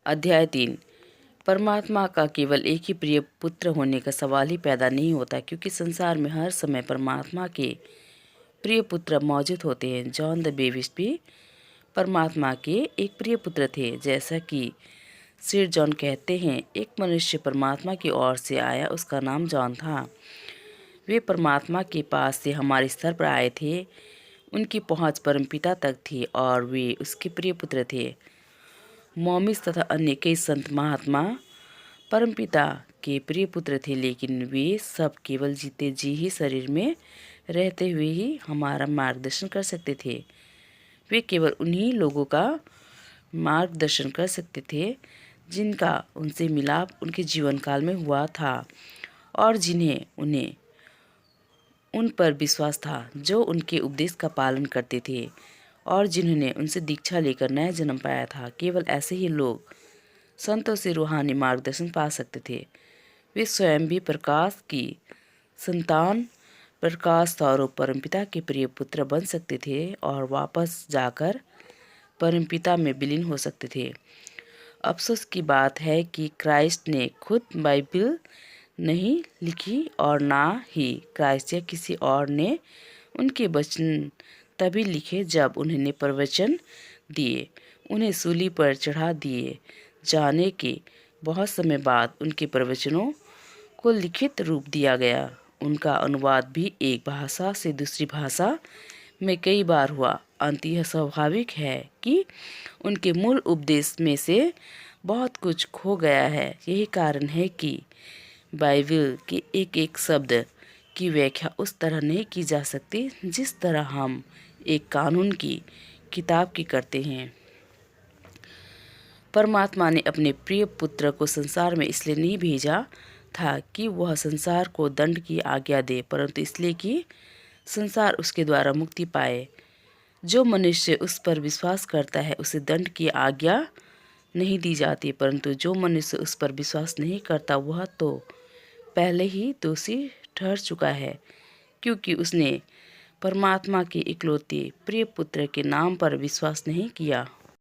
अध्याय 3। परमात्मा का केवल एक ही प्रिय पुत्र होने का सवाल ही पैदा नहीं होता, क्योंकि संसार में हर समय परमात्मा के प्रिय पुत्र मौजूद होते हैं। जॉन द बेप्टिस्ट भी परमात्मा के एक प्रिय पुत्र थे। जैसा कि सिर जॉन कहते हैं, एक मनुष्य परमात्मा की ओर से आया, उसका नाम जॉन था। वे परमात्मा के पास से हमारे स्तर पर आए थे। उनकी पहुंच परमपिता तक थी और वे उसके प्रिय पुत्र थे। मोमिस तथा अन्य कई संत महात्मा परमपिता के प्रिय पुत्र थे, लेकिन वे सब केवल जीते जी ही शरीर में रहते हुए ही हमारा मार्गदर्शन कर सकते थे। वे केवल उन्हीं लोगों का मार्गदर्शन कर सकते थे जिनका उनसे मिलाप उनके जीवन काल में हुआ था और जिन्हें उन्हें उन पर विश्वास था, जो उनके उपदेश का पालन करते थे और जिन्होंने उनसे दीक्षा लेकर नया जन्म पाया था। केवल ऐसे ही लोग संतों से रूहानी मार्गदर्शन पा सकते थे। वे स्वयं भी प्रकाश की संतान, प्रकाश स्वरूप परमपिता के प्रिय पुत्र बन सकते थे और वापस जाकर परमपिता में विलीन हो सकते थे। अफसोस की बात है कि क्राइस्ट ने खुद बाइबल नहीं लिखी और ना ही क्राइस्ट या किसी और ने उनके वचन तभी लिखे जब उन्होंने प्रवचन दिए। उन्हें सूली पर चढ़ा दिए जाने के बहुत समय बाद उनके प्रवचनों को लिखित रूप दिया गया। उनका अनुवाद भी एक भाषा से दूसरी भाषा में कई बार हुआ। अंत यह स्वाभाविक है कि उनके मूल उपदेश में से बहुत कुछ खो गया है। यही कारण है कि बाइबल के एक एक शब्द की व्याख्या उस तरह नहीं की जा सकती जिस तरह हम एक कानून की किताब की करते हैं। परमात्मा ने अपने प्रिय पुत्र को संसार में इसलिए नहीं भेजा था कि वह संसार को दंड की आज्ञा दे, परंतु इसलिए कि संसार उसके द्वारा मुक्ति पाए। जो मनुष्य उस पर विश्वास करता है उसे दंड की आज्ञा नहीं दी जाती, परंतु जो मनुष्य उस पर विश्वास नहीं करता वह तो पहले ही दोषी ठहर चुका है, क्योंकि उसने परमात्मा के इकलौते प्रिय पुत्र के नाम पर विश्वास नहीं किया।